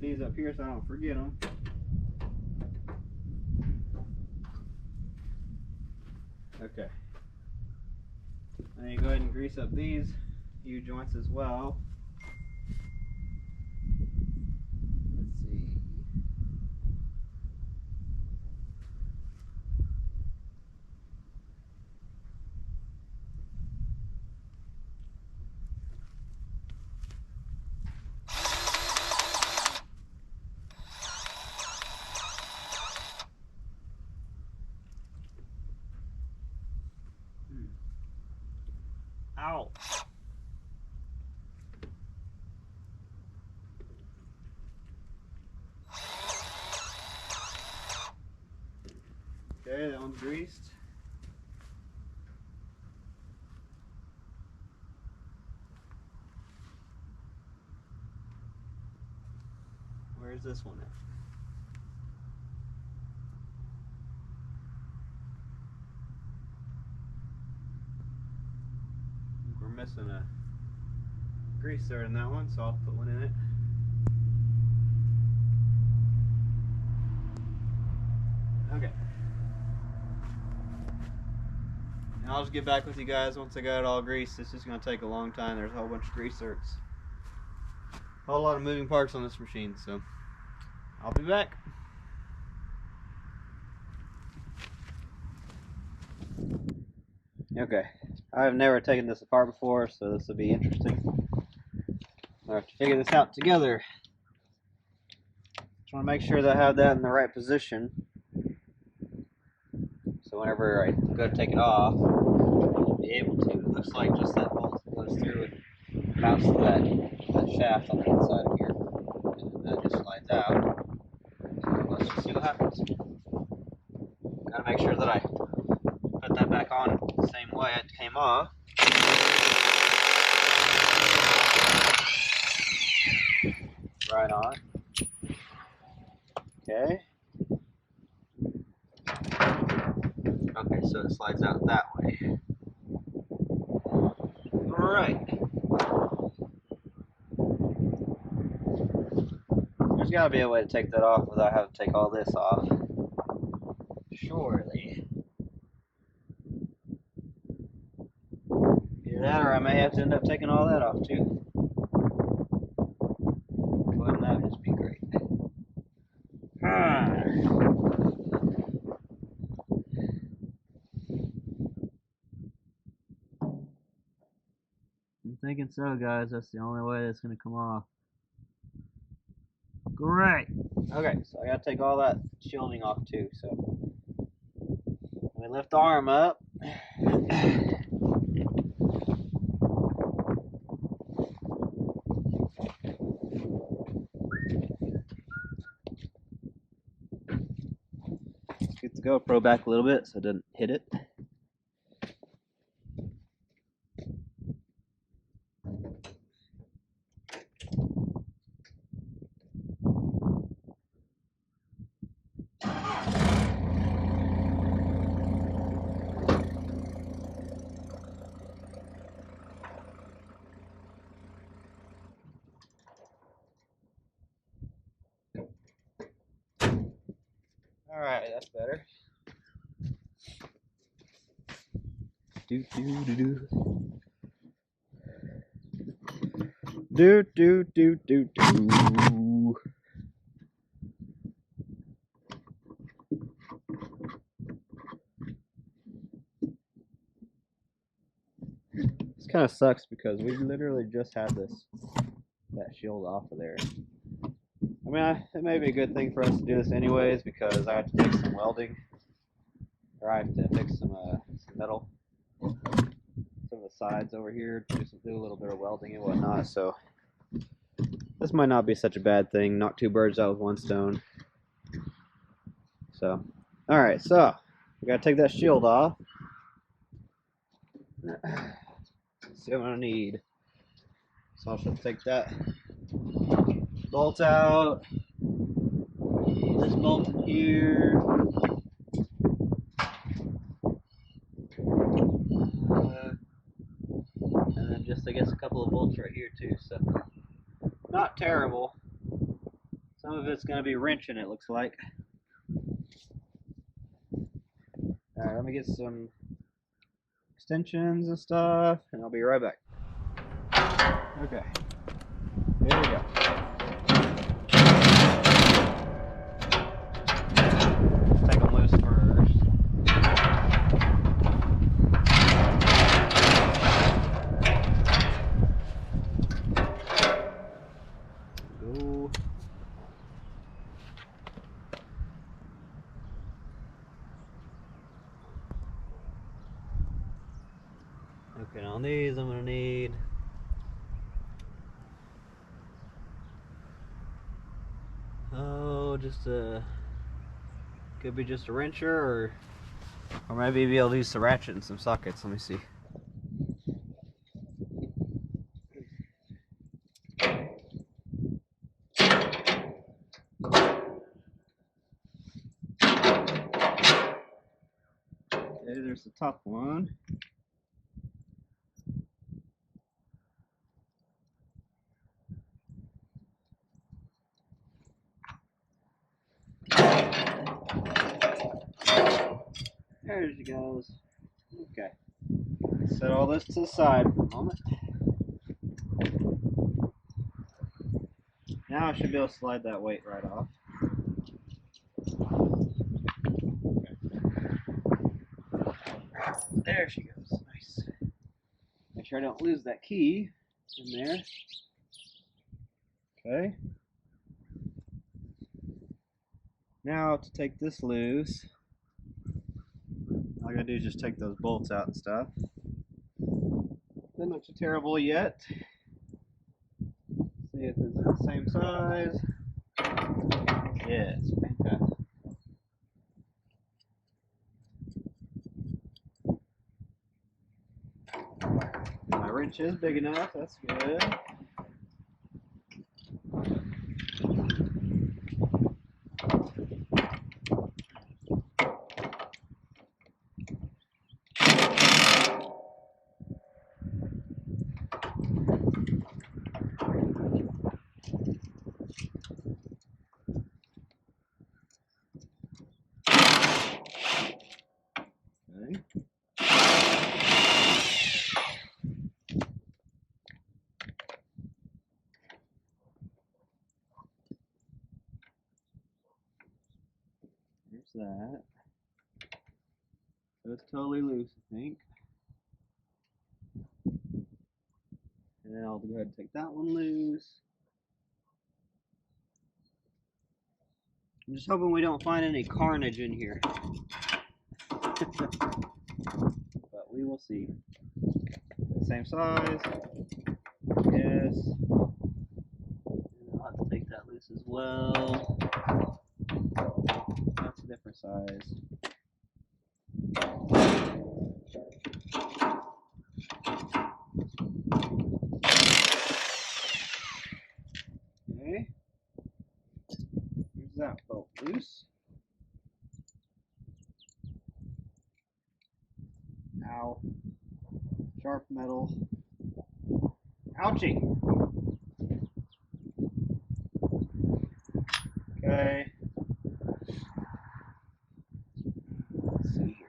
these up here so I don't forget them. Okay. Now you go ahead and grease up these U-joints as well. Let's see. Ow. Okay, that one's greased. Where's this one at? We're missing a greaser in that one, so I'll put one in it. Okay. And I'll just get back with you guys once I got it all greased. This is going to take a long time. There's a whole bunch of grease zerks. A whole lot of moving parts on this machine, so I'll be back. Okay, I've never taken this apart before, so this will be interesting. I'll have to figure this out together. Just want to make sure that I have that in the right position, so whenever I go to take it off, I'll be able to. It looks like just that bolt goes through and mounts to that shaft on the inside of here, and that just slides out. So let's just see what happens. Gotta make sure that I put that back on the same way it came off. Right on. Okay. Okay, so it slides out that way. Alright. There's gotta be a way to take that off without having to take all this off. Surely. Either that or I may have to end up taking all that off too. Wouldn't that just be great? I'm thinking so, guys. That's the only way that's going to come off. Great. Okay, so I got to take all that shielding off too. So let me lift the arm up. Get the GoPro back a little bit so it doesn't hit it. Alright, that's better. Do do do do. Do do do do do. This kind of sucks because we literally just had that shield off of there. I mean, it may be a good thing for us to do this anyways because I have to fix some welding, or I have to fix some metal, some of the sides over here, do a little bit of welding and whatnot. So this might not be such a bad thing. Knock two birds out with one stone. So, all right, so we gotta take that shield off. Let's see what I need. So I'll just take that bolt out. This bolt in here. And then just, I guess, a couple of bolts right here too. So not terrible. Some of it's going to be wrenching, it looks like. Alright, let me get some extensions and stuff, and I'll be right back. Okay, here we go. Take them loose first. Go. Okay, on these I'm gonna need could be just a wrencher, or maybe be able to use some ratchet and some sockets. Let me see. Okay, there's the top one. There she goes. Okay. Set all this to the side for a moment. Now I should be able to slide that weight right off. There she goes. Nice. Make sure I don't lose that key in there. Okay. Now to take this loose, all I gotta do is just take those bolts out and stuff. Doesn't look too terrible yet. See if it's the same size. Yes, fantastic. My wrench is big enough, that's good. Okay. There's that. So it's totally loose, I think. And then I'll go ahead and take that one loose. I'm just hoping we don't find any carnage in here. But we will see. Same size. Yes. And I'll have to take that loose as well. That's a different size. Okay. Here's that bolt loose. Ow. Sharp metal. Ouchie! Okay. Let's see here.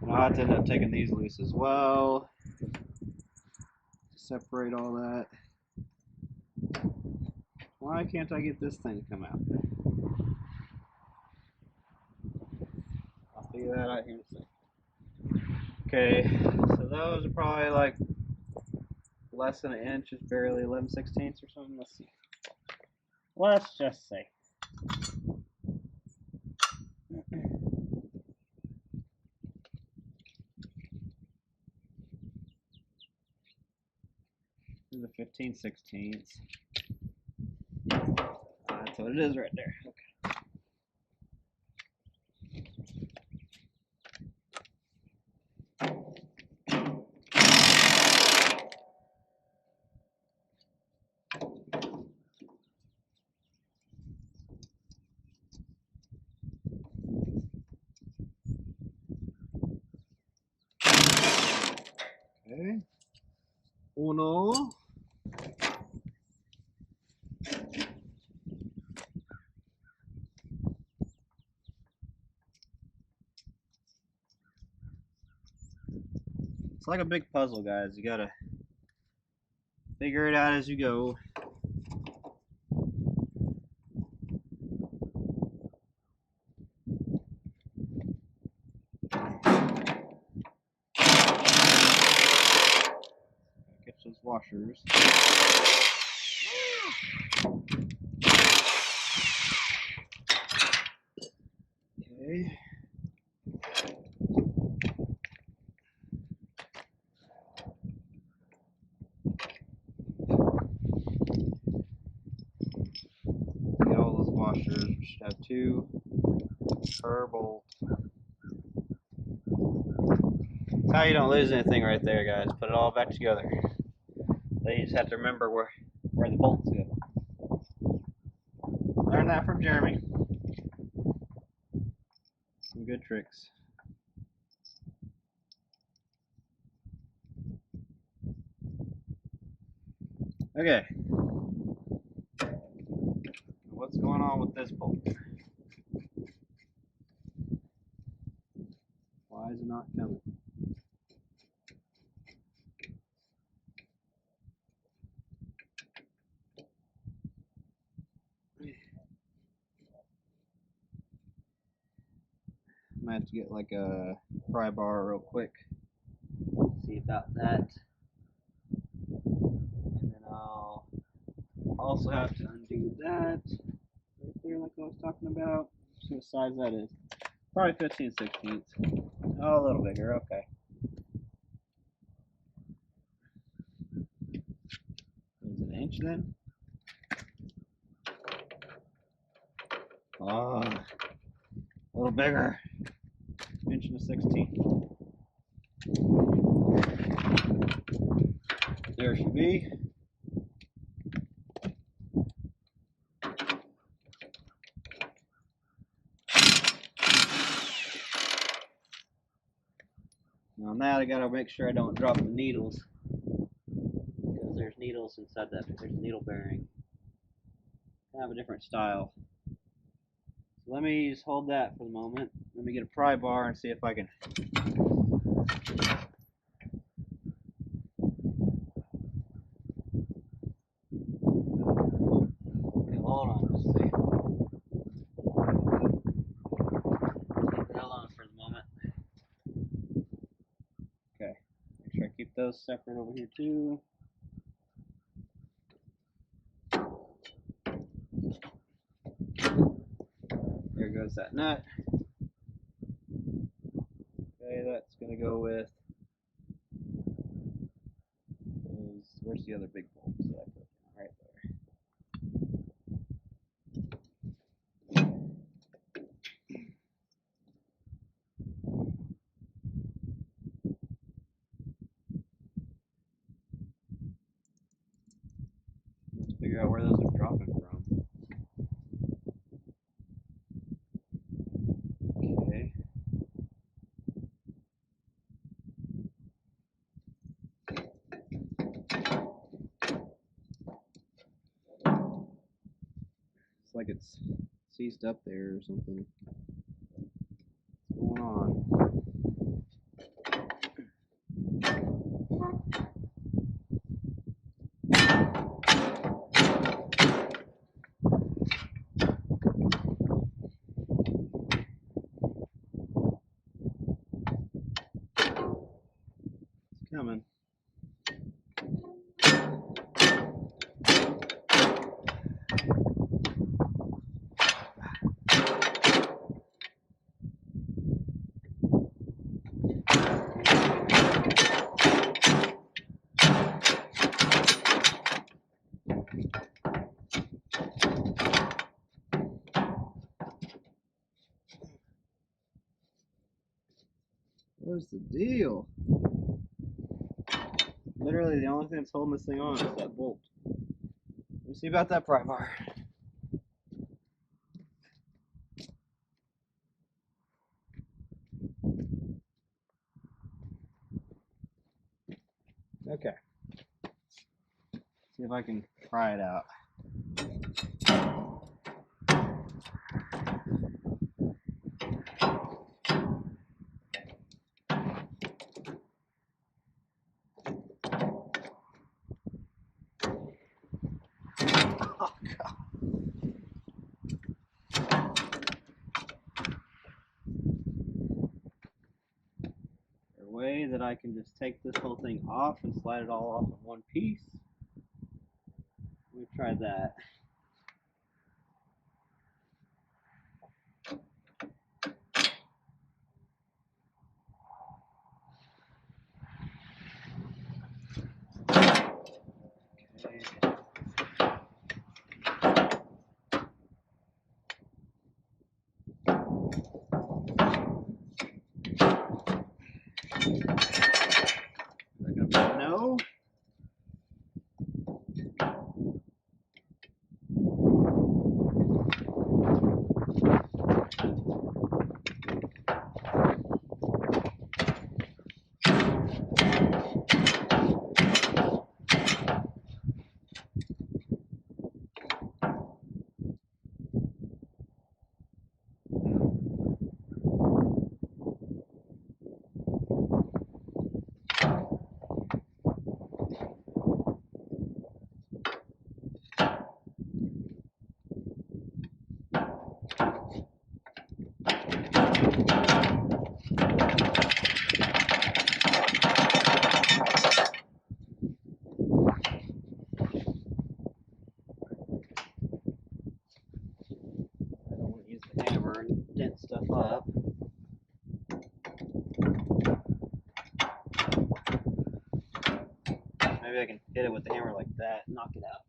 And I'll have to end up taking these loose as well. Separate all that. Why can't I get this thing to come out? I'll figure that out here in a second. Okay, so those are probably like less than an inch, just barely 11/16 or something. Let's see. Let's just say. This is a 15/16. That's what it is right there. Okay. Okay. Uno. like a big puzzle, guys. You gotta figure it out as you go. Catch those washers. Okay. Get all those washers. We should have 2 per bolt. That's how you don't lose anything right there, guys. Put it all back together. Then you just have to remember where the bolts go. Learned that from Jeremy. Some good tricks. Okay. What's going on with this bolt? Why is it not coming? I might have to get like a pry bar real quick. See about that. And then I'll also have to undo that right there, like I was talking about. See what size that is. Probably 15/16. Oh, a little bigger. Okay. Is it an inch then? Oh, a little bigger. 1/16. There should be. Now on that, I gotta make sure I don't drop the needles, because there's needles inside that. There's a needle bearing. I have a different style. So let me just hold that for the moment. Let me get a pry bar and see if I can. Hold on, just a second. Leave it alone for the moment. Okay, make sure I keep those separate over here too. There goes that nut. Okay, that's gonna go with those. Where's the other big bolts that I put? Right there. Let's figure out where those are dropping from. Okay. It's like it's seized up there or something. What's going on? It's coming. What's the deal? Literally the only thing that's holding this thing on is that bolt. Let me see about that pry bar. Okay. See if I can pry it out. Oh, God. Is there a way that I can just take this whole thing off and slide it all off in one piece? Let me try that. No. Hammer and dent stuff up. Maybe I can hit it with the hammer like that and knock it out.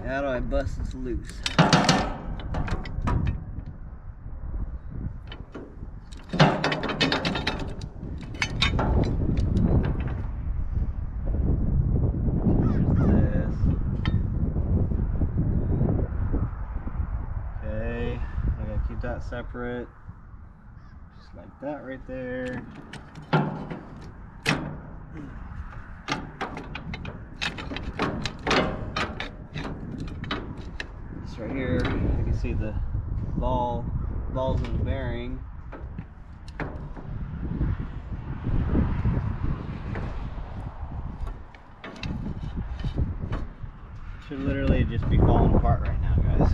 How do I bust this loose? Okay, I gotta keep that separate. Just like that right there. Right here, you can see the balls in the bearing. Should literally just be falling apart right now, guys.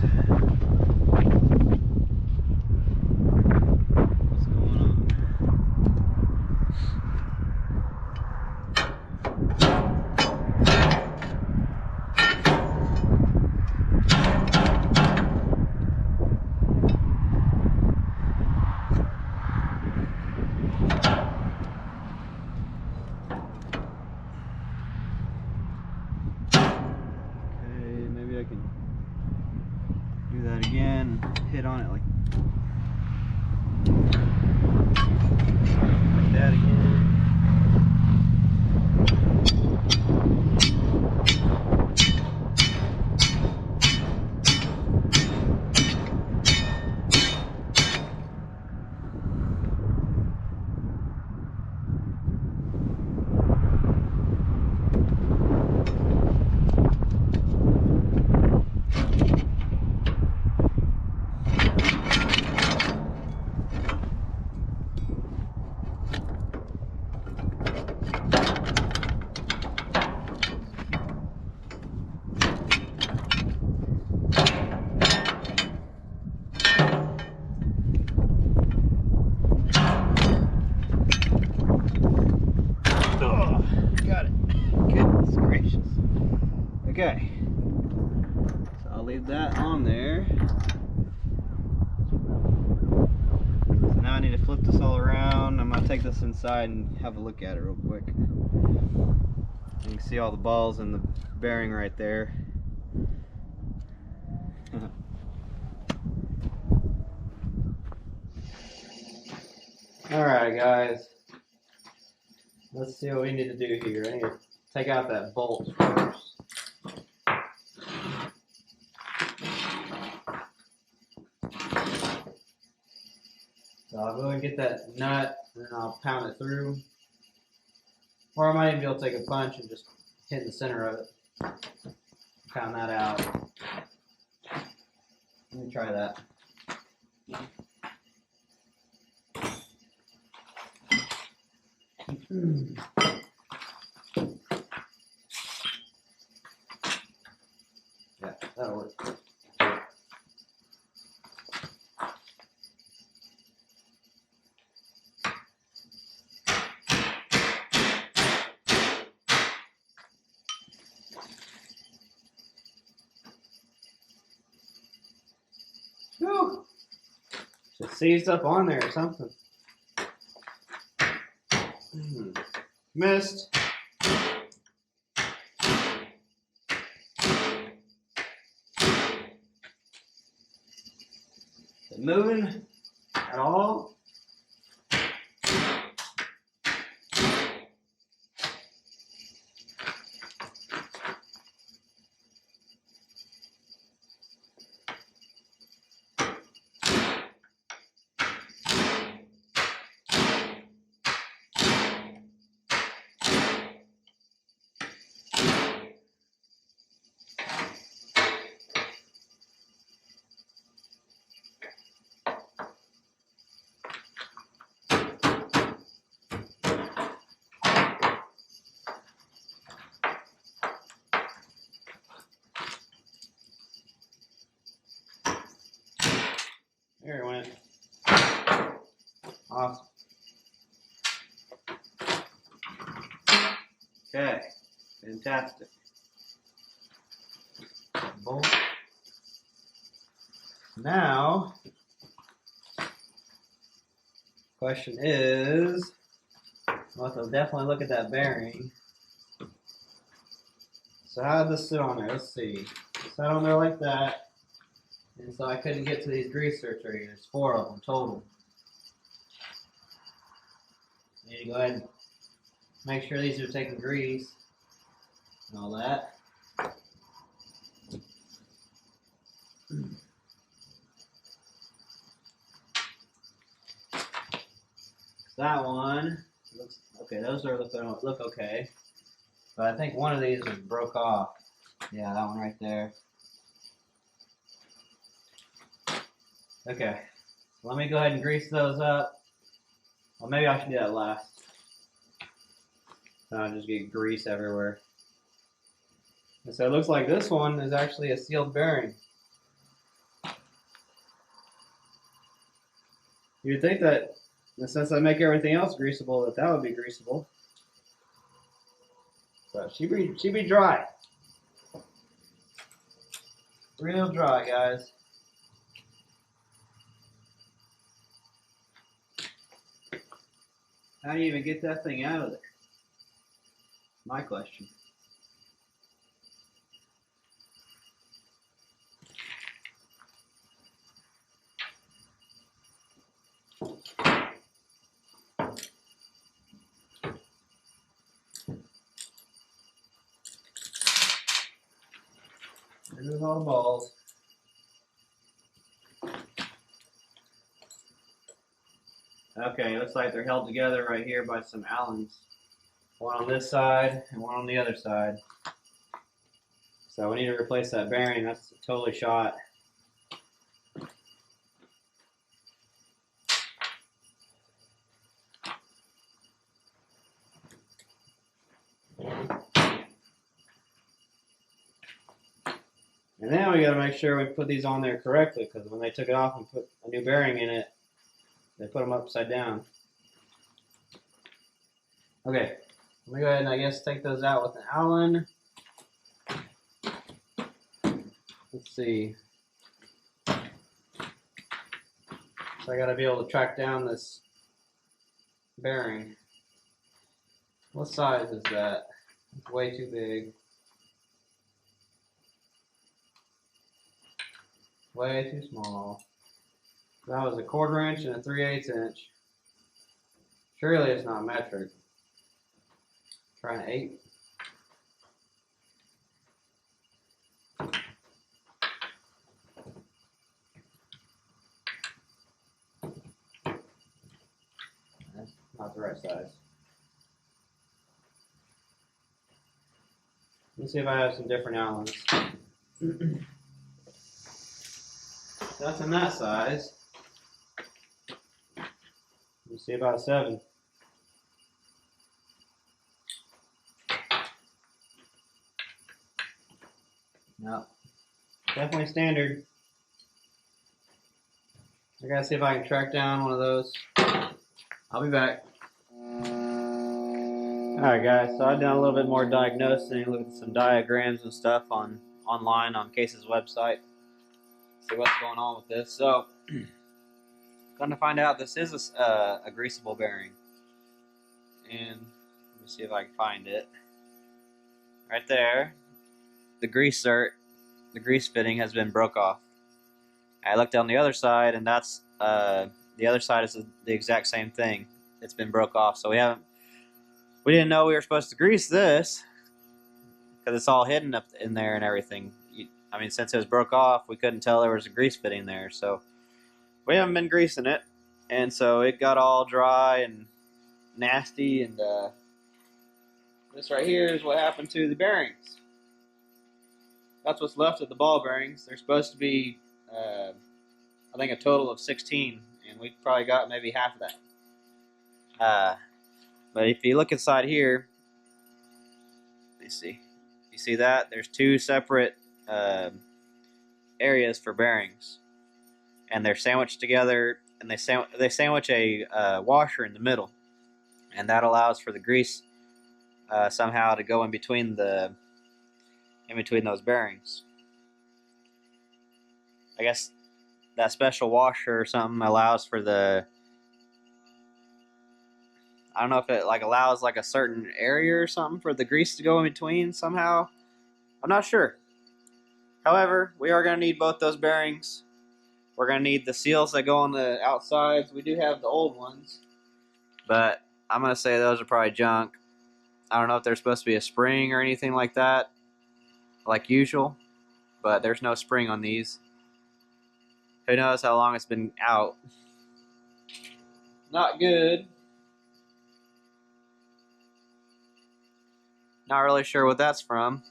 What's going on? I can do that again, hit on it like that again. Okay, so I'll leave that on there. So now I need to flip this all around. I'm gonna take this inside and have a look at it real quick. You can see all the balls in the bearing right there. Alright guys, let's see what we need to do here. I need to take out that bolt first. So I'll go and get that nut and then I'll pound it through. Or I might even be able to take a punch and just hit in the center of it. Pound that out. Let me try that. Yeah, that'll work. Whew. Just seized up on there or something. Missed. Is it moving at all? There it went. Awesome. Okay, fantastic. Bolt. Now, question is, we'll have to definitely look at that bearing. So how did this sit on there? Let's see. It sat on there like that. And so I couldn't get to these grease zerks right here. There's 4 of them total. I need to go ahead and make sure these are taking grease and all that. That one looks okay. Those are look okay, but I think one of these was broke off. Yeah, that one right there. Okay, let me go ahead and grease those up. Well, maybe I should do that last. I'll just get grease everywhere. And so it looks like this one is actually a sealed bearing. You'd think that, since I make everything else greasable, that would be greasable. But she be dry. Real dry, guys. How do you even get that thing out of there? My question. There's all the balls. Okay, looks like they're held together right here by some Allens. One on this side and one on the other side. So we need to replace that bearing. That's totally shot. And now we got to make sure we put these on there correctly, because when they took it off and put a new bearing in it, they put them upside down. Okay, let me go ahead and I guess take those out with an Allen. Let's see. So I gotta be able to track down this bearing. What size is that? It's way too big. Way too small. That was a 1/4 inch and a 3/8 inch. Surely it's not metric. Try an 8. That's not the right size. Let's see if I have some different Allens. That's in that size. Let's see about a 7. No, definitely standard. I gotta see if I can track down one of those. I'll be back. Alright guys, so I've done a little bit more diagnosing, looked at some diagrams and stuff online on Case's website. See what's going on with this. So, going to find out this is a greasable bearing. And let me see if I can find it. Right there, the grease fitting has been broke off. I looked on the other side, and that's the other side is the exact same thing. It's been broke off, so we didn't know we were supposed to grease this because it's all hidden up in there and everything. I mean, since it was broke off, we couldn't tell there was a grease fitting there, so we haven't been greasing it, and so it got all dry and nasty. And this right here is what happened to the bearings. That's what's left of the ball bearings. They're supposed to be, I think, a total of 16, and we probably got maybe half of that. But if you look inside here, let me see. You see that? There's 2 separate areas for bearings, and they're sandwiched together, and they sandwich a washer in the middle, and that allows for the grease somehow to go in between those bearings. I guess that special washer or something allows for I don't know if it allows a certain area or something for the grease to go in between somehow. I'm not sure. However, we are going to need both those bearings. We're going to need the seals that go on the outsides. We do have the old ones, but I'm going to say those are probably junk. I don't know if there's supposed to be a spring or anything like that, like usual, but there's no spring on these. Who knows how long it's been out. Not good. Not really sure what that's from.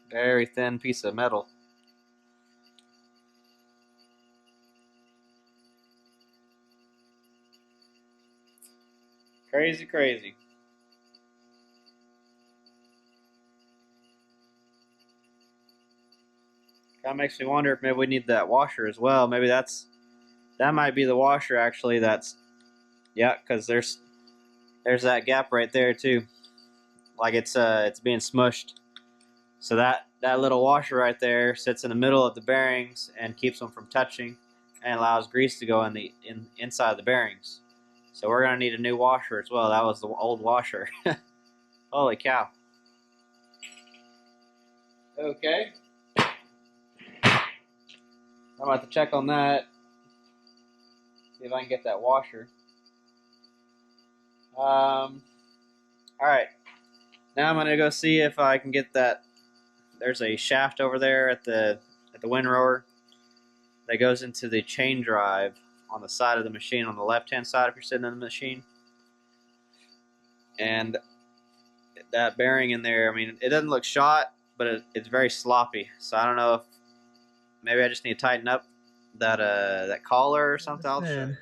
Very thin piece of metal. Crazy, crazy. Kind of makes me wonder if maybe we need that washer as well. Maybe that might be the washer actually. Yeah, because there's that gap right there too. Like it's being smushed. So that little washer right there sits in the middle of the bearings and keeps them from touching, and allows grease to go inside of the bearings. So we're gonna need a new washer as well. That was the old washer. Holy cow. Okay. I'm about to check on that. See if I can get that washer. Alright. Now I'm gonna go see if I can get that. There's a shaft over there at the windrower that goes into the chain drive on the side of the machine, on the left-hand side if you're sitting in the machine. And that bearing in there, I mean, it doesn't look shot, but it's very sloppy. So I don't know if maybe I just need to tighten up that collar or something. I'll show you.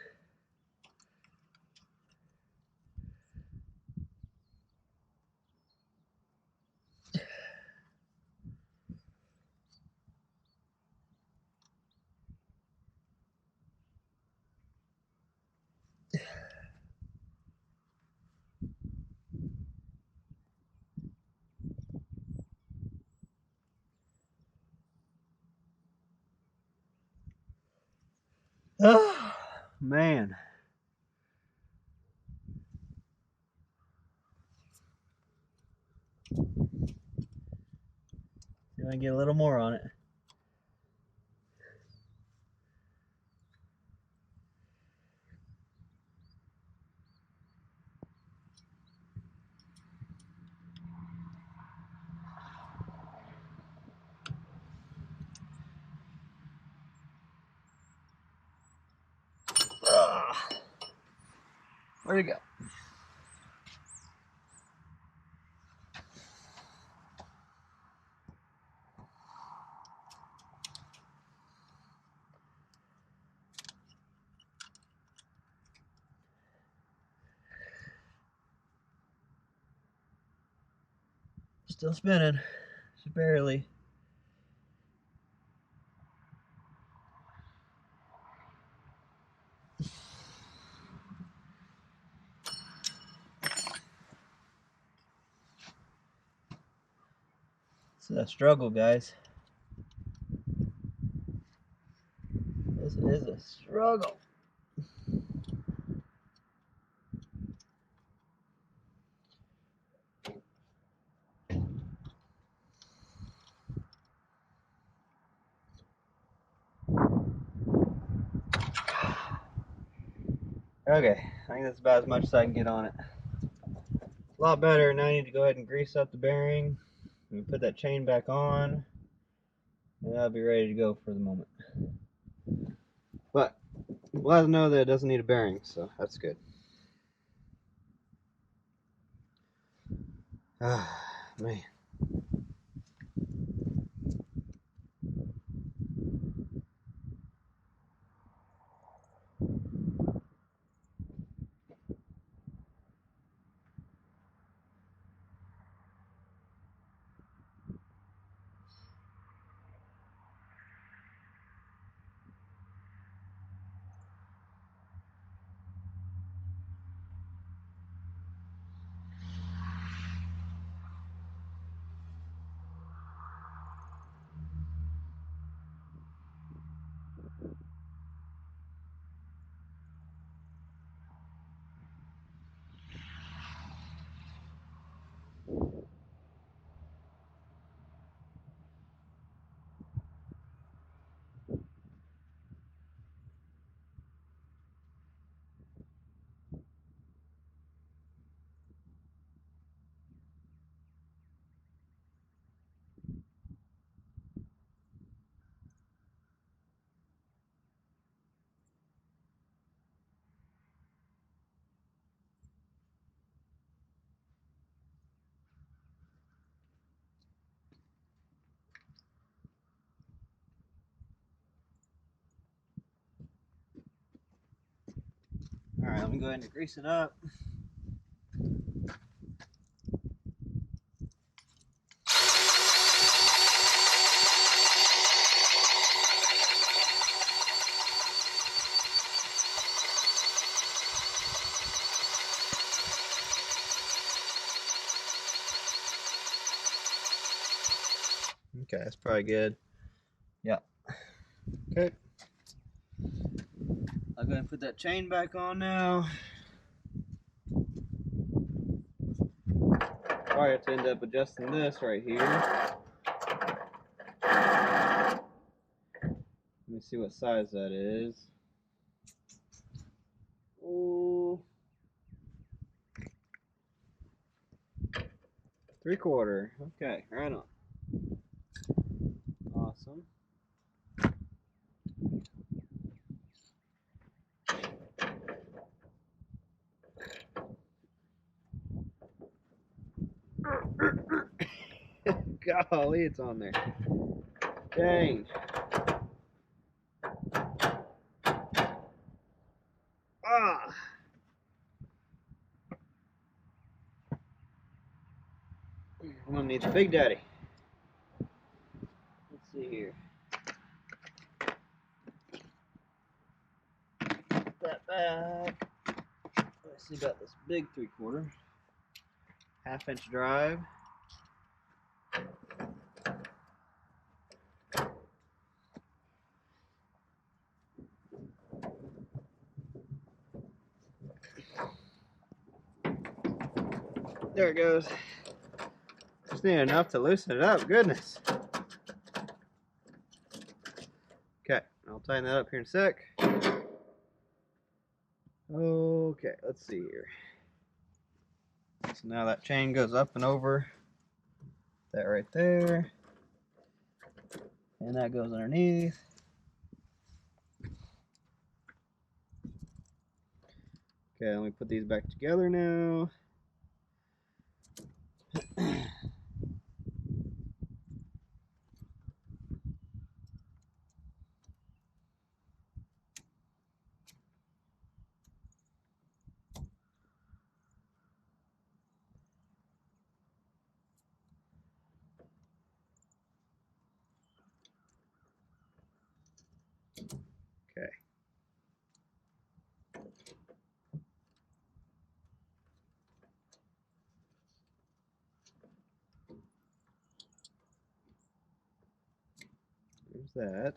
Oh, man. See if I can get a little more on it. Where'd it go? Still spinning, just barely. It's a struggle, guys. This is a struggle. Okay, I think that's about as much as I can get on it. A lot better. Now I need to go ahead and grease up the bearing and put that chain back on, and I'll be ready to go for the moment. But I'm glad to know that it doesn't need a bearing, so that's good. Ah, man. Alright, let me go ahead and grease it up. Okay, that's probably good. Yeah. Okay. I'm going to put that chain back on now. Probably have to end up adjusting this right here. Let me see what size that is. Ooh. 3/4. Okay, right on. Awesome. Golly, it's on there. Dang. Ah. I'm gonna need the Big Daddy. Let's see here. Put that back. Let's see about this big 3/4. 1/2-inch drive. There it goes. Just need enough to loosen it up. Goodness. Okay, I'll tighten that up here in a sec. Okay, let's see here. So now that chain goes up and over that right there, and that goes underneath. Okay, let me put these back together now. Okay. There's that.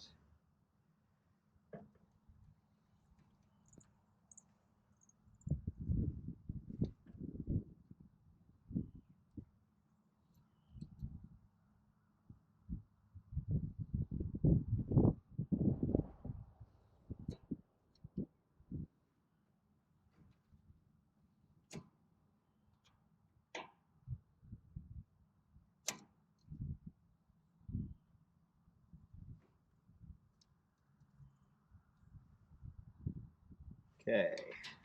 Okay,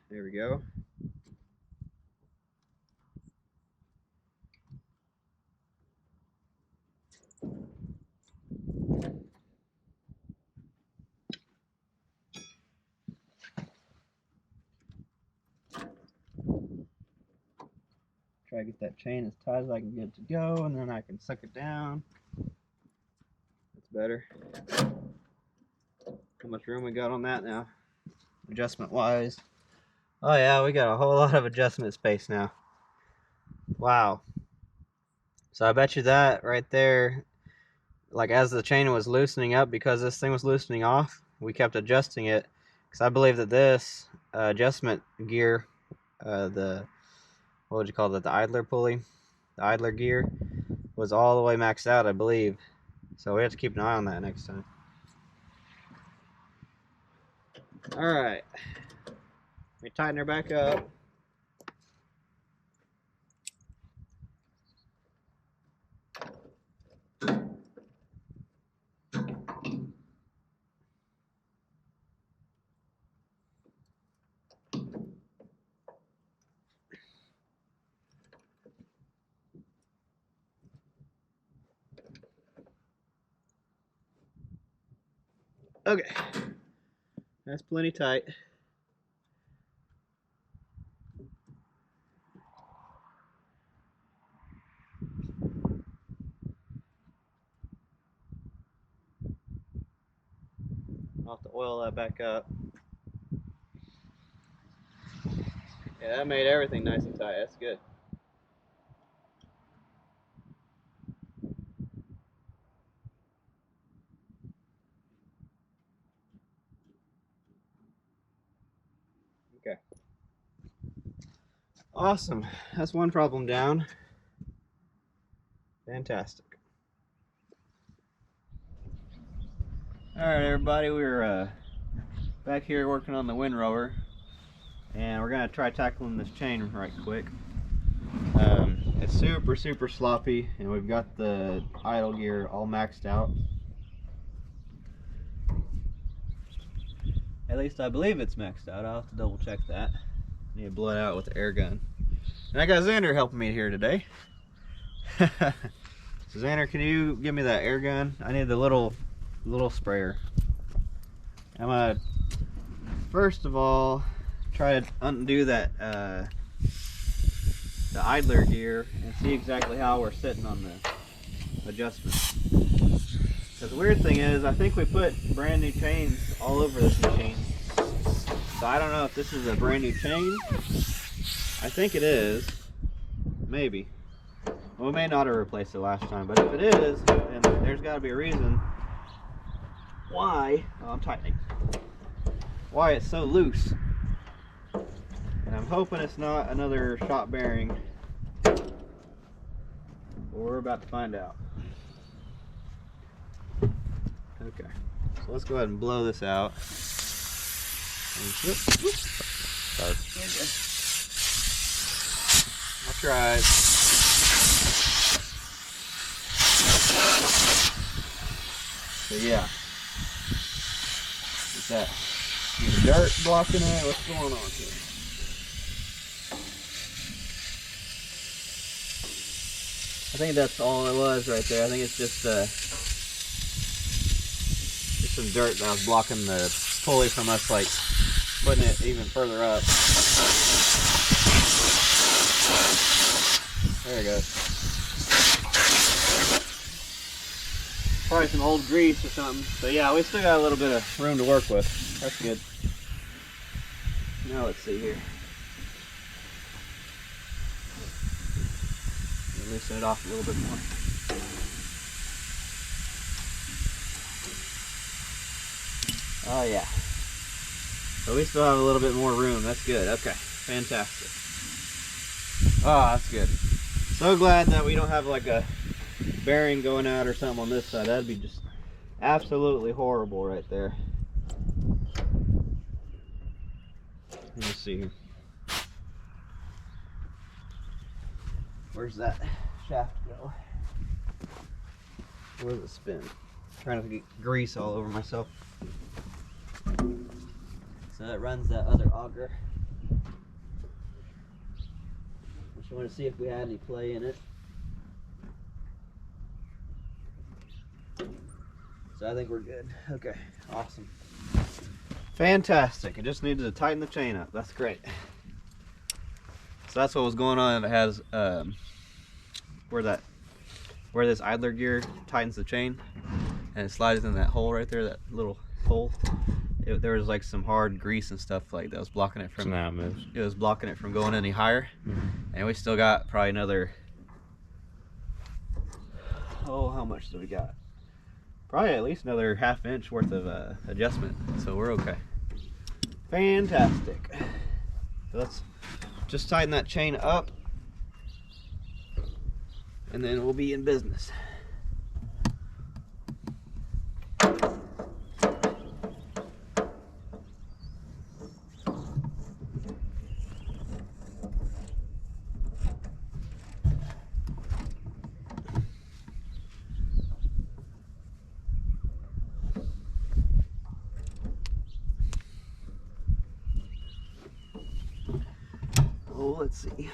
there we go. Try to get that chain as tight as I can get it to go, and then I can suck it down. That's better. How much room we got on that now, adjustment wise? Oh yeah, we got a whole lot of adjustment space now. Wow. So I bet you that right there, like as the chain was loosening up, because this thing was loosening off, we kept adjusting it, because I believe that this adjustment gear, the, what would you call that, the idler pulley, the idler gear, was all the way maxed out, I believe. So we have to keep an eye on that next time. Alright, we tighten her back up. Okay, that's plenty tight. I'll have to oil that back up. Yeah, that made everything nice and tight. That's good. Okay. Awesome. That's one problem down. Fantastic. Alright everybody, we're back here working on the Windrower, and we're going to try tackling this chain right quick. It's super sloppy, and we've got the idle gear all maxed out. At least I believe it's maxed out. I'll have to double check that. Need to blow it out with the air gun. And I got Xander helping me here today. So Xander, can you give me that air gun? I need the little sprayer. I'm gonna first of all try to undo that the idler gear and see exactly how we're sitting on the adjustment. Because the weird thing is, I think we put brand new chains all over this machine. So I don't know if this is a brand new chain. I think it is. Maybe. Well, we may not have replaced it last time, but if it is, then there's got to be a reason why, oh, I'm tightening, why it's so loose. And I'm hoping it's not another shot bearing Well, we're about to find out. Okay, so let's go ahead and blow this out. I'll try it. So yeah, what's that? Dirt blocking it? What's going on here? I think that's all it was right there. I think it's just some dirt that was blocking the pulley from us, like putting it even further up. There it goes. Probably some old grease or something. So yeah, we still got a little bit of room to work with. That's good. Now let's see here. Loosen it off a little bit more. Oh yeah. So we still have a little bit more room. That's good. Okay. Fantastic. Oh, that's good. So glad that we don't have like a bearing going out or something on this side. That'd be just absolutely horrible right there. Let me see here. Where's that shaft go? Where does it spin? I'm trying to get grease all over myself. So that runs that other auger. Just want to see if we had any play in it. So I think we're good. Okay, awesome. Fantastic. I just needed to tighten the chain up. That's great. So that's what was going on. It has where this idler gear tightens the chain and it slides in that hole right there, that little hole. There was like some hard grease and stuff like that was blocking it from. So now it moves. It was blocking it from going any higher. And we still got probably another. Oh, how much do we got? Probably at least another ½ inch worth of adjustment. So we're okay. Fantastic. So let's just tighten that chain up, and then we'll be in business. Oh, let's see.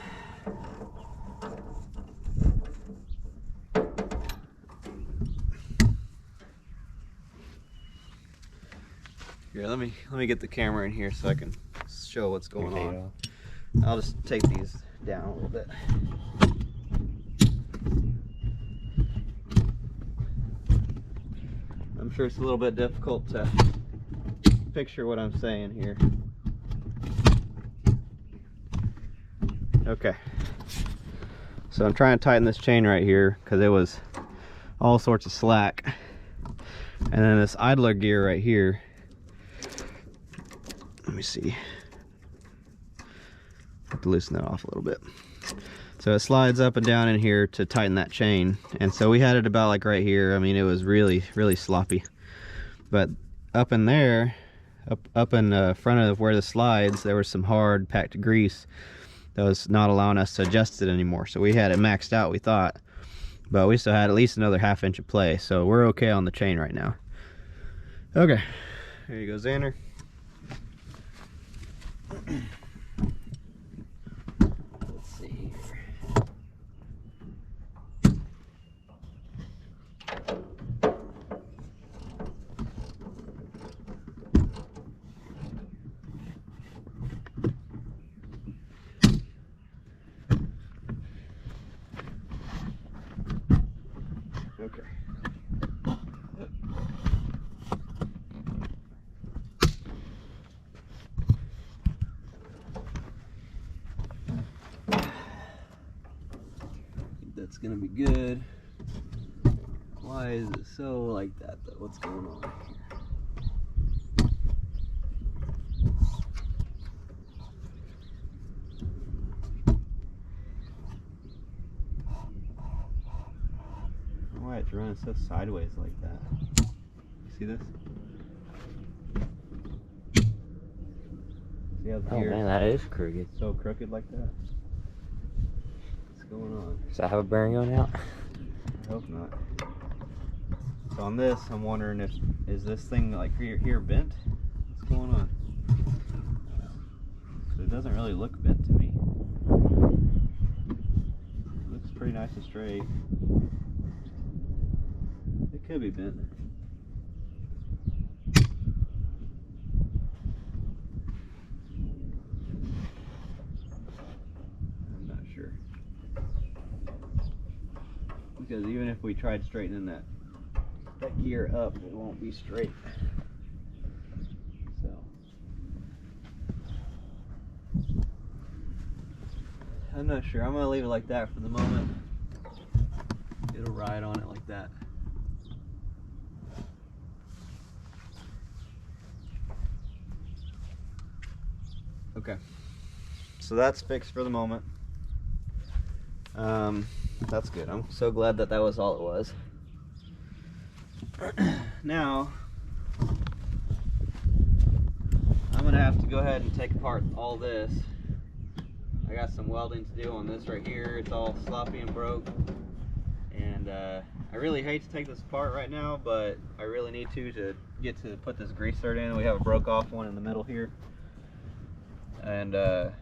Here, let me get the camera in here so I can show what's going on. I'll just take these down a little bit. I'm sure it's a little bit difficult to picture what I'm saying here. Okay, so I'm trying to tighten this chain right here because it was all sorts of slack, and then this idler gear right here, let me see, have to loosen that off a little bit. So it slides up and down in here to tighten that chain, and so we had it about like right here. I mean, it was really sloppy, but up in there, up in front of where the slides, there was some hard packed grease that was not allowing us to adjust it anymore. So we had it maxed out, we thought, but we still had at least another ½ inch of play, so we're okay on the chain right now. Okay, here you go, Xander. Let's see here. Okay. That's gonna be good. Why is it so like that though? What's going on here? why it's running so sideways like that. You see this? See how the Oh gear's man, that is crooked. so crooked like that? What's going on? Does that have a bearing going out? I hope not. So on this, I'm wondering if, is this thing like here bent? What's going on? So it doesn't really look bent to me. It looks pretty nice and straight. It could be bent. I'm not sure. Because even if we tried straightening that gear up, it won't be straight. So I'm not sure. I'm gonna leave it like that for the moment. It'll ride on it like that. Okay, so that's fixed for the moment. That's good. I'm so glad that was all it was. Now I'm gonna have to go ahead and take apart all this. I got some welding to do on this right here. It's all sloppy and broke, and I really hate to take this apart right now, but I really need to get to put this grease zerd in. We have a broke off one in the middle here, and I'll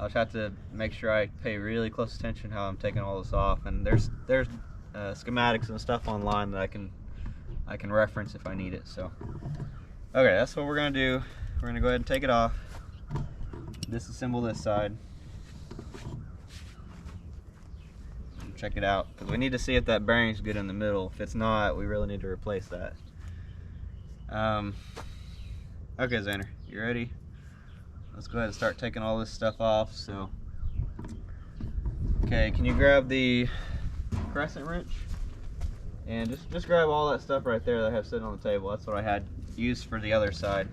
just have to make sure I pay really close attention how I'm taking all this off. And there's schematics and stuff online that I can reference if I need it. So okay, that's what we're gonna do. We're gonna go ahead and take it off, disassemble this side, and check it out, because we need to see if that bearing's good in the middle. If it's not, we really need to replace that. Okay, Xander, you ready? Let's go ahead and start taking all this stuff off. So, okay, can you grab the crescent wrench and just grab all that stuff right there that I have sitting on the table. That's what I had used for the other side.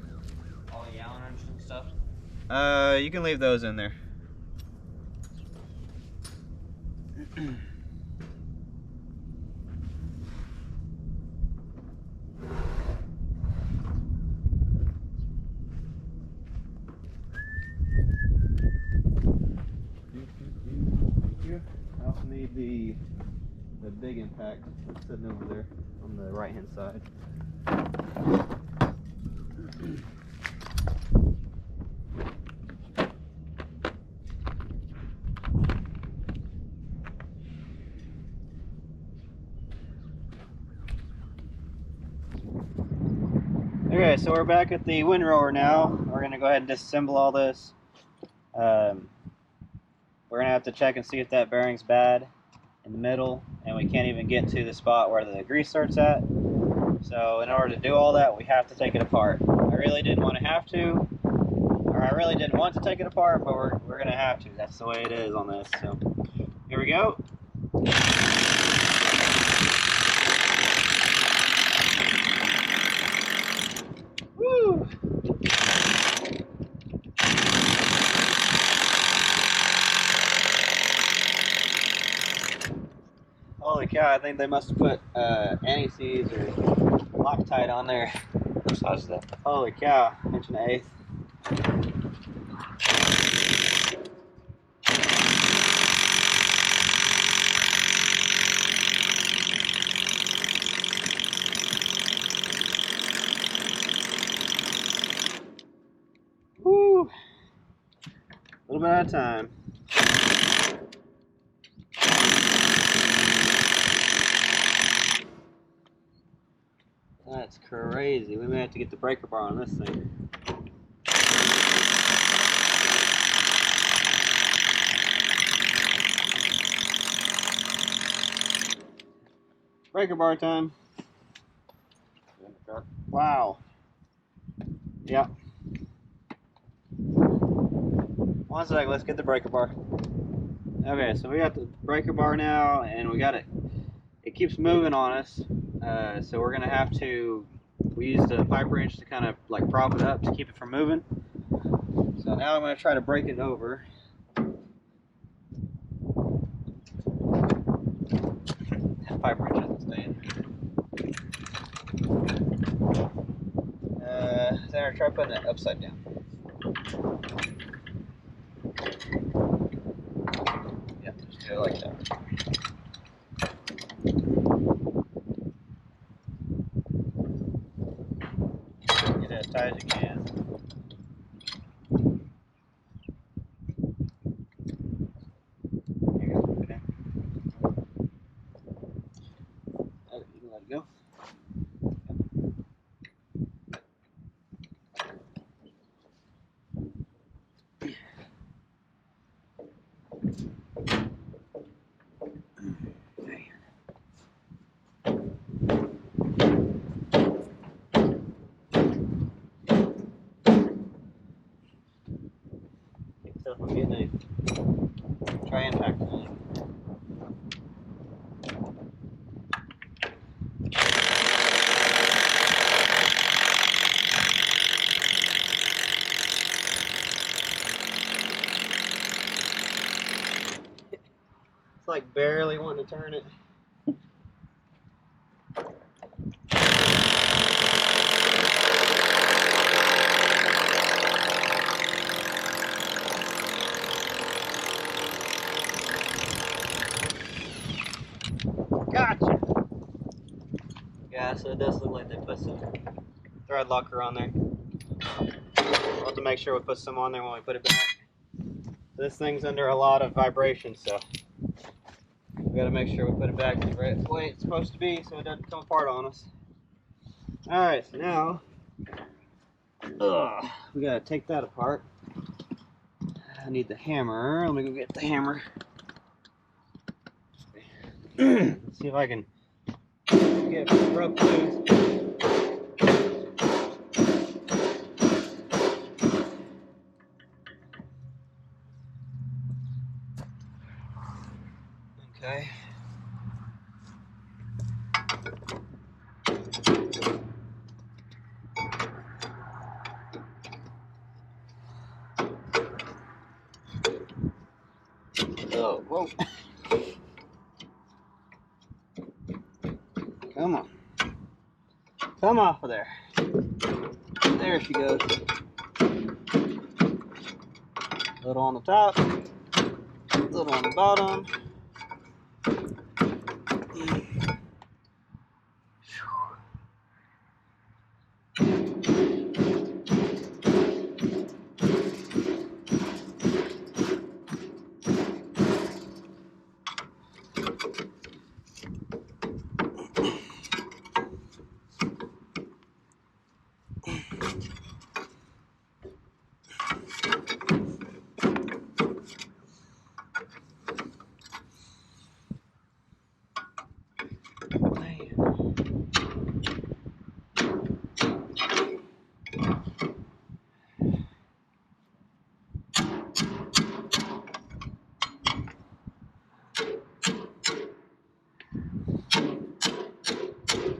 All the Allen wrenches and stuff? You can leave those in there. I also need the big impact that's sitting over there on the right hand side. Okay, so we're back at the Windrower now. We're going to go ahead and disassemble all this. We're going to have to check and see if that bearing's bad in the middle, and we can't even get to the spot where the grease starts at. So in order to do all that, we have to take it apart. I really didn't want to have to, or I really didn't want to take it apart, but we're going to have to. That's the way it is on this. So here we go. Woo! Holy cow, I think they must have put anti-seize or Loctite on there. What size is that? Holy cow, 1/8 inch. Woo! A little bit at a time. That's crazy. We may have to get the breaker bar on this thing. Breaker bar time. Wow. Yeah. One sec, let's get the breaker bar. Okay, so we got the breaker bar now, and we got it. It keeps moving on us, so we're gonna have to. We used a pipe wrench to kind of like prop it up to keep it from moving. So now I'm gonna try to break it over. pipe wrench doesn't stay in. There, try putting it upside down. Yeah, just do it like that. Get it as tight as you can. There you go. Put it in. Oh, you can let it go. Keep stuff from getting it. Try impact it. It's like barely wanting to turn it. Gotcha! Yeah, so it does look like they put some thread locker on there. We'll have to make sure we put some on there when we put it back. This thing's under a lot of vibration, so we gotta make sure we put it back the right way it's supposed to be so it doesn't come apart on us. Alright, so now we gotta take that apart. I need the hammer. Let me go get the hammer. Let's see if I can get it broke loose. Okay. Oh, whoa. Come on. Come off of there. There she goes. A little on the top, a little on the bottom.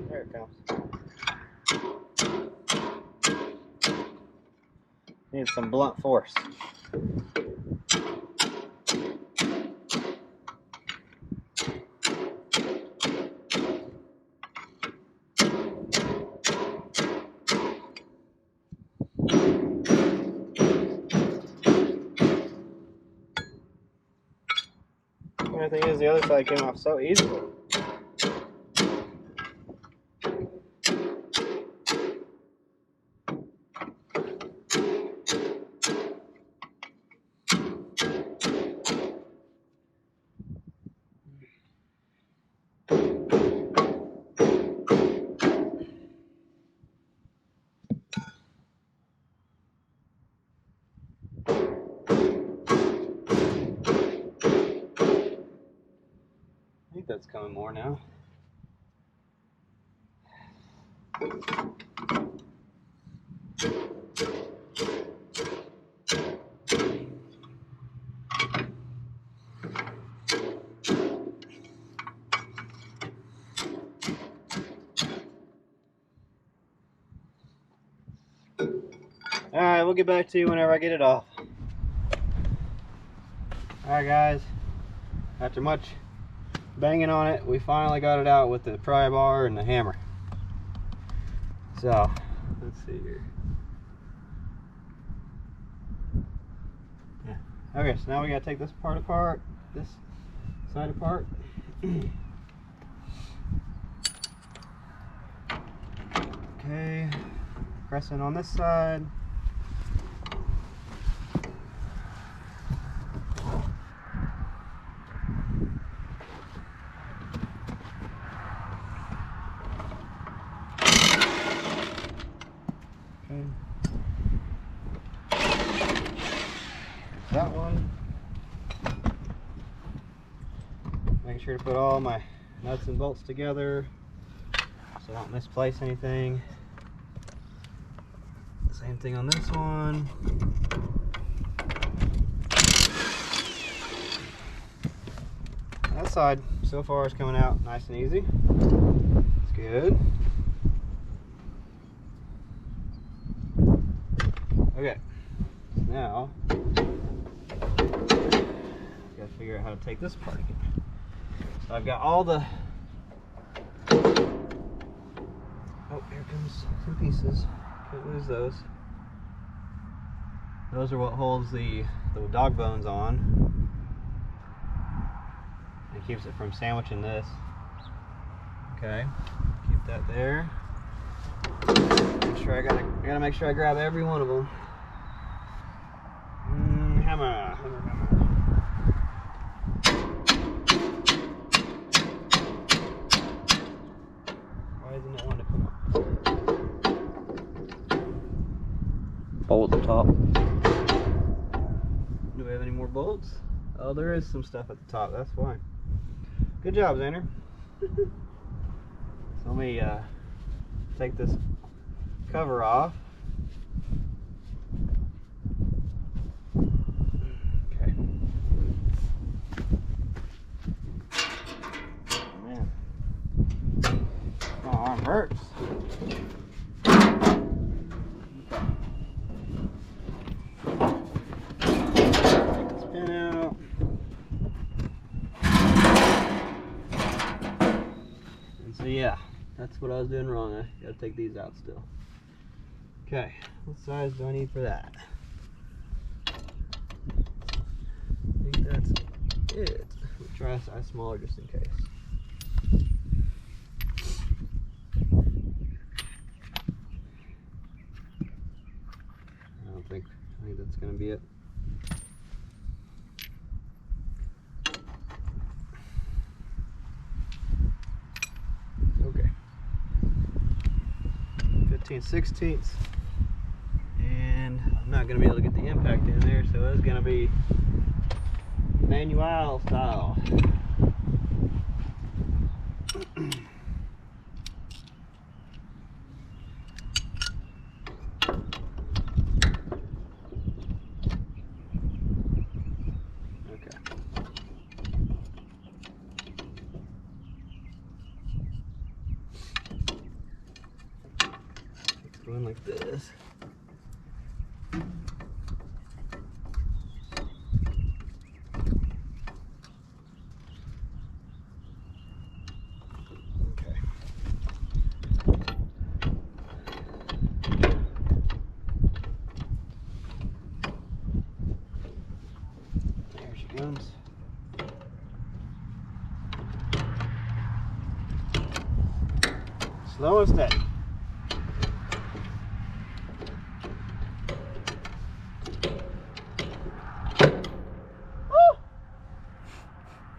There it comes. Needs some blunt force. The only thing is, the other side came off so easily. I think that's coming more now. Alright, we'll get back to you whenever I get it off. Alright guys, after much banging on it. We finally got it out with the pry bar and the hammer. So, let's see here. Yeah. Okay, so now we gotta take this part apart, this side apart. Okay, pressing on this side. Okay. That one. Making sure to put all my nuts and bolts together so I don't misplace anything. Same thing on this one. That side so far is coming out nice and easy. It's good. Okay, now gotta figure out how to take this part again. So I've got all the, oh, here comes some pieces. Can't lose those. Those are what holds the dog bones on. It keeps it from sandwiching this. Okay, keep that there. Make sure I gotta make sure I grab every one of them. Hammer. Why isn't it wanting to come up? Bolt at the top. Do we have any more bolts? Oh, there is some stuff at the top. That's fine. Good job, Xander. So let me take this cover off. Okay. Oh, man. My arm hurts. Take this pin out. And so yeah, that's what I was doing wrong. I gotta take these out still. Okay, what size do I need for that? I think that's it. We'll try a size smaller just in case. I think that's gonna be it. Okay. 15/16, and I'm not gonna be able to get the impact in there, so it's gonna be manual style. Going like this. Okay. There she comes. Slow and steady.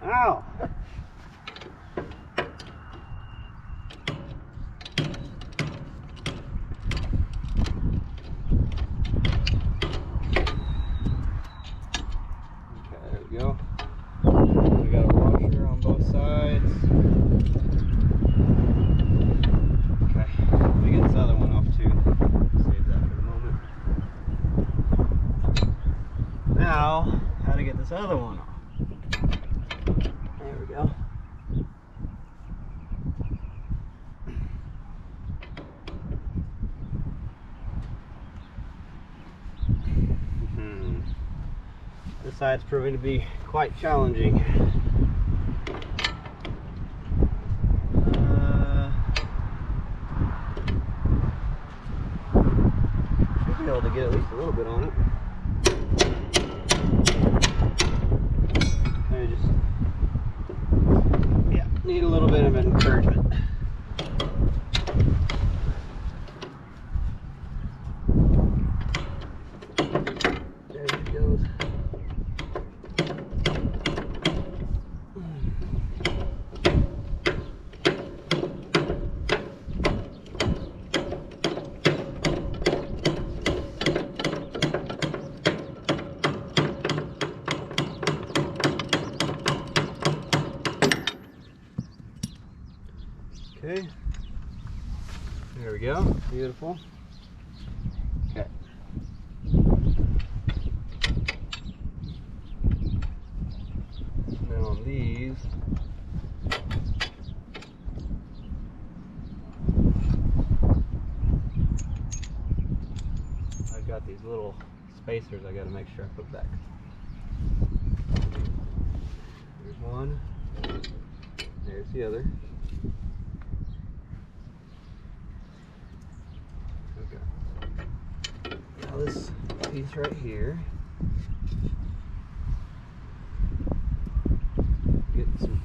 Ow! Okay, there we go. We got a washer on both sides. Okay, let me get this other one off too. Save that for the moment. Now, how to get this other one off. There we go. This side's proving to be quite challenging. get at least a little bit on it. I just, yeah, need a little bit of encouragement. There it goes. Okay, there we go, beautiful. Okay. Now on these, I've got these little spacers I gotta make sure I put back. There's one, there's the other. Now this piece right here, get some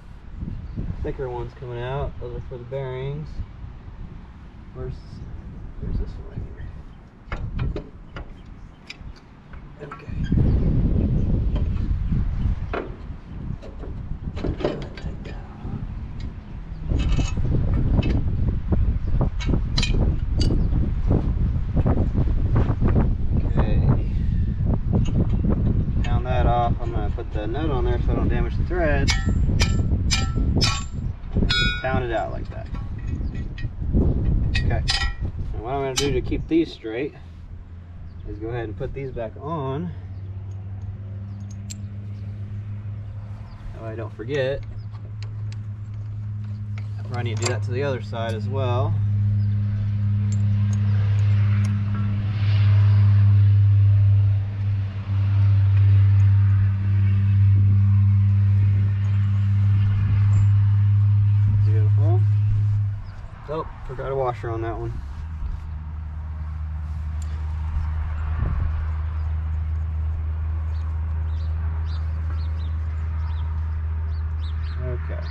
thicker ones coming out. Those are for the bearings. There's this one right here. Okay. Take that off. I'm going to put the nut on there so I don't damage the thread. And pound it out like that. Okay. And what I'm going to do to keep these straight is go ahead and put these back on. So I don't forget. I probably need to do that to the other side as well. Oh, forgot a washer on that one. Okay.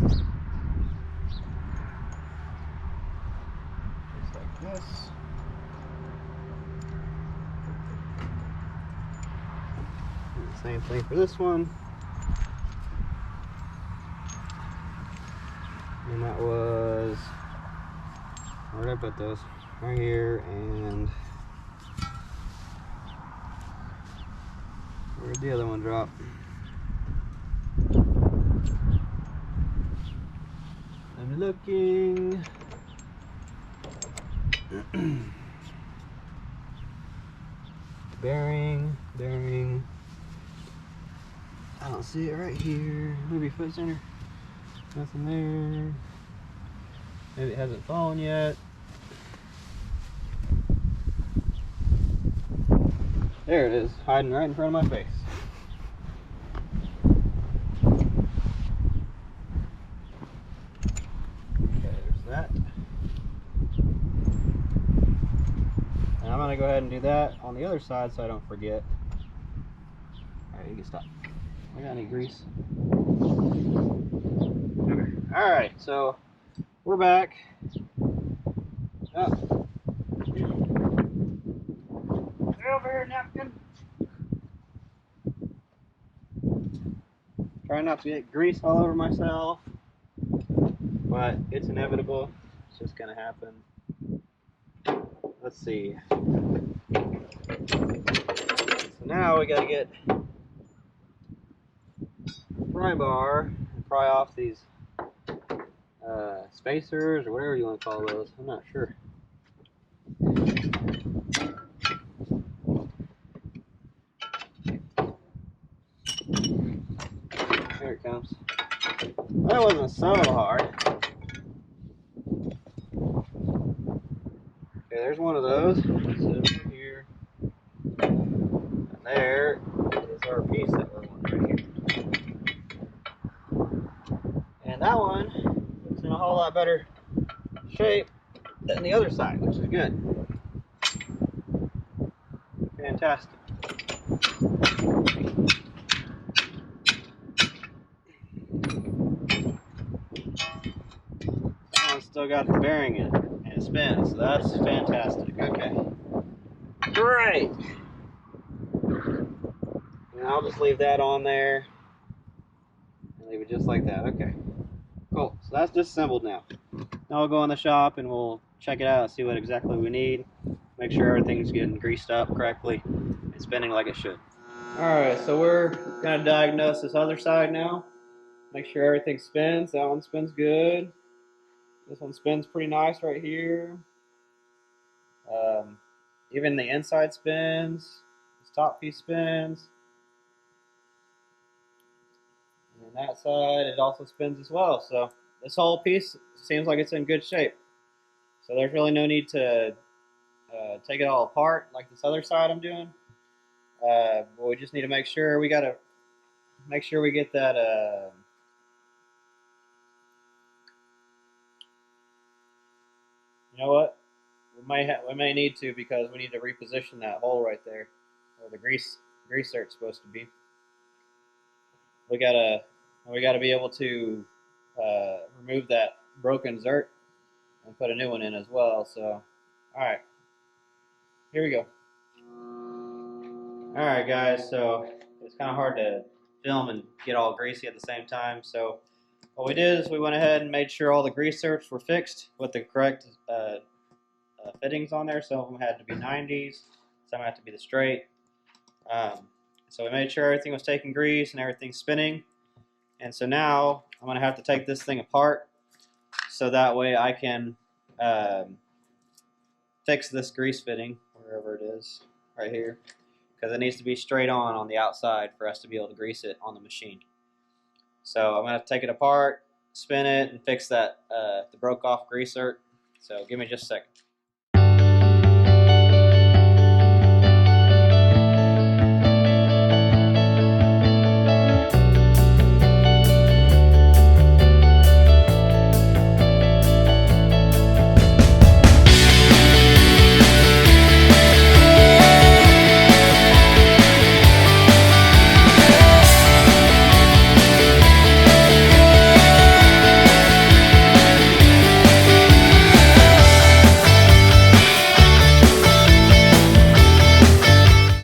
Just like this. And the same thing for this one. And that was, where did I put those? Right here, and where'd the other one drop? I'm looking. Bearing. I don't see it right here. Maybe foot center. Nothing there. Maybe it hasn't fallen yet. There it is, hiding right in front of my face. Okay, there's that. And I'm gonna go ahead and do that on the other side so I don't forget. Alright, you can stop. I got any grease? Okay. Alright, so we're back. Oh. Get over here, napkin. Try not to get grease all over myself, but it's inevitable. It's just gonna happen. Let's see. So now we gotta get a pry bar and pry off these spacers or whatever you want to call those. I'm not sure. There it comes. That wasn't so hard. Okay, there's one of those. Sit over here. And there is our piece that we're wanting right here. And that one looks in a whole lot better shape than the other side, which is good. fantastic. That one's still got the bearing in it, and it spins, so that's fantastic. Okay. Great. And I'll just leave that on there. And leave it just like that. Okay. Cool. So that's disassembled now. Now we'll go in the shop and we'll check it out and see what exactly we need. Make sure everything's getting greased up correctly and spinning like it should. Alright, so we're going to diagnose this other side now. Make sure everything spins. That one spins good. This one spins pretty nice right here. Even the inside spins. This top piece spins. And that side, it also spins as well. So this whole piece seems like it's in good shape. So there's really no need to take it all apart like this other side I'm doing. But we just need to make sure we get that. You know what? We may need to, because we need to reposition that hole right there where the grease cert's supposed to be. We gotta be able to remove that broken zert and put a new one in as well. So, all right, here we go. All right, guys. So it's kind of hard to film and get all greasy at the same time. So what we did is we went ahead and made sure all the grease zerts were fixed with the correct fittings on there. Some of them had to be 90s, some had to be the straight. So we made sure everything was taking grease and everything's spinning. And so now I'm going to have to take this thing apart so that way I can fix this grease fitting, wherever it is, right here, because it needs to be straight on the outside for us to be able to grease it on the machine. So I'm going to take it apart, spin it, and fix that the broke off grease zert. So give me just a second.